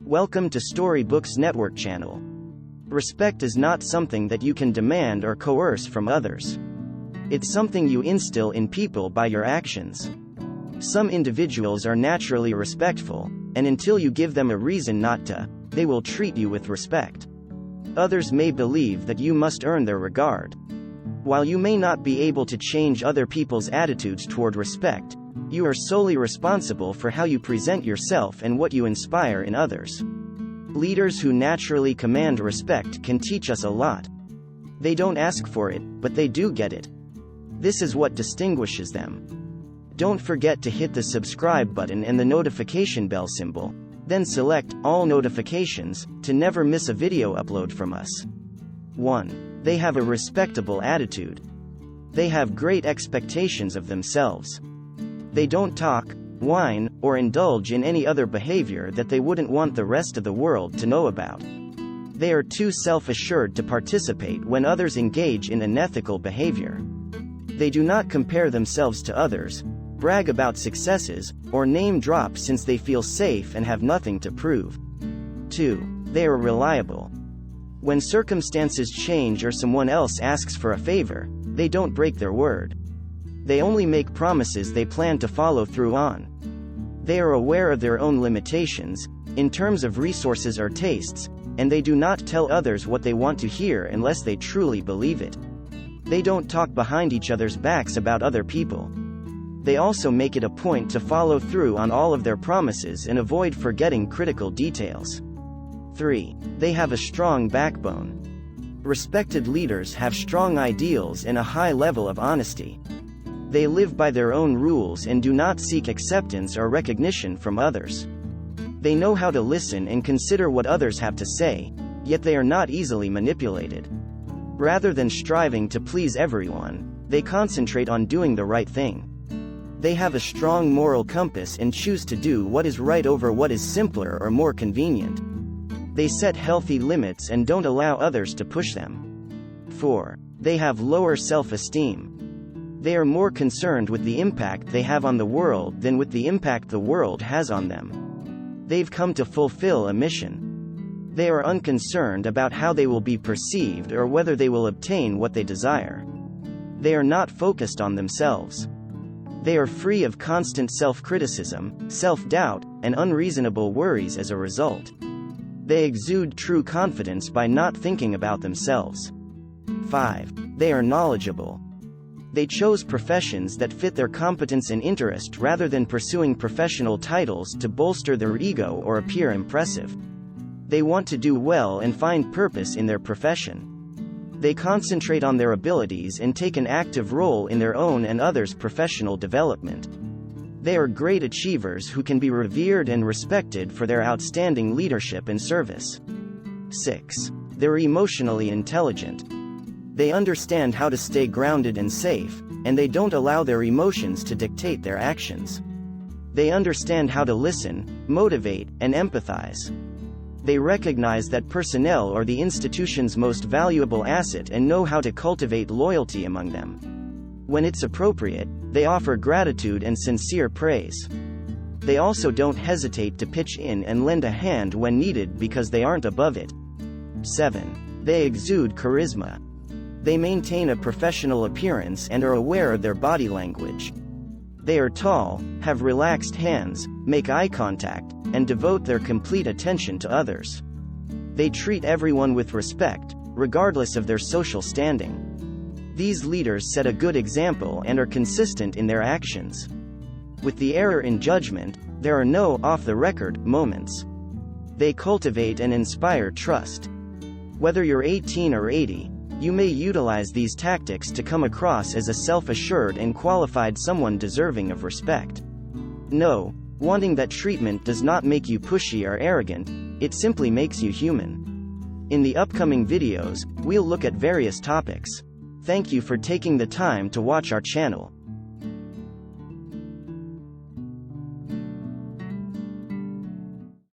Welcome to Storybooks Network channel. Respect is not something that you can demand or coerce from others. It's something you instill in people by your actions. Some individuals are naturally respectful, and until you give them a reason not to, they will treat you with respect. Others may believe that you must earn their regard. While you may not be able to change other people's attitudes toward respect, you are solely responsible for how you present yourself and what you inspire in others. Leaders who naturally command respect can teach us a lot. They don't ask for it, but they do get it. This is what distinguishes them. Don't forget to hit the subscribe button and the notification bell symbol, then select all notifications to never miss a video upload from us. 1. They have a respectable attitude. They have great expectations of themselves. They don't talk, whine, or indulge in any other behavior that they wouldn't want the rest of the world to know about. They are too self-assured to participate when others engage in unethical behavior. They do not compare themselves to others, brag about successes, or name drop since they feel safe and have nothing to prove. 2. They are reliable. When circumstances change or someone else asks for a favor, they don't break their word. They only make promises they plan to follow through on. They are aware of their own limitations, in terms of resources or tastes, and they do not tell others what they want to hear unless they truly believe it. They don't talk behind each other's backs about other people. They also make it a point to follow through on all of their promises and avoid forgetting critical details. 3. They have a strong backbone. Respected leaders have strong ideals and a high level of honesty. They live by their own rules and do not seek acceptance or recognition from others. They know how to listen and consider what others have to say, yet they are not easily manipulated. Rather than striving to please everyone, they concentrate on doing the right thing. They have a strong moral compass and choose to do what is right over what is simpler or more convenient. They set healthy limits and don't allow others to push them. 4. They have lower self-esteem. They are more concerned with the impact they have on the world than with the impact the world has on them. They've come to fulfill a mission. They are unconcerned about how they will be perceived or whether they will obtain what they desire. They are not focused on themselves. They are free of constant self-criticism, self-doubt, and unreasonable worries as a result. They exude true confidence by not thinking about themselves. 5. They are knowledgeable. They chose professions that fit their competence and interest rather than pursuing professional titles to bolster their ego or appear impressive. They want to do well and find purpose in their profession. They concentrate on their abilities and take an active role in their own and others' professional development. They are great achievers who can be revered and respected for their outstanding leadership and service. 6. They're emotionally intelligent. They understand how to stay grounded and safe, and they don't allow their emotions to dictate their actions. They understand how to listen, motivate, and empathize. They recognize that personnel are the institution's most valuable asset and know how to cultivate loyalty among them. When it's appropriate, they offer gratitude and sincere praise. They also don't hesitate to pitch in and lend a hand when needed because they aren't above it. 7. They exude charisma. They maintain a professional appearance and are aware of their body language. They are tall, have relaxed hands, make eye contact, and devote their complete attention to others. They treat everyone with respect, regardless of their social standing. These leaders set a good example and are consistent in their actions. With the error in judgment, there are no off-the-record moments. They cultivate and inspire trust. Whether you're 18 or 80, you may utilize these tactics to come across as a self-assured and qualified someone deserving of respect. No, wanting that treatment does not make you pushy or arrogant, it simply makes you human. In the upcoming videos, we'll look at various topics. Thank you for taking the time to watch our channel.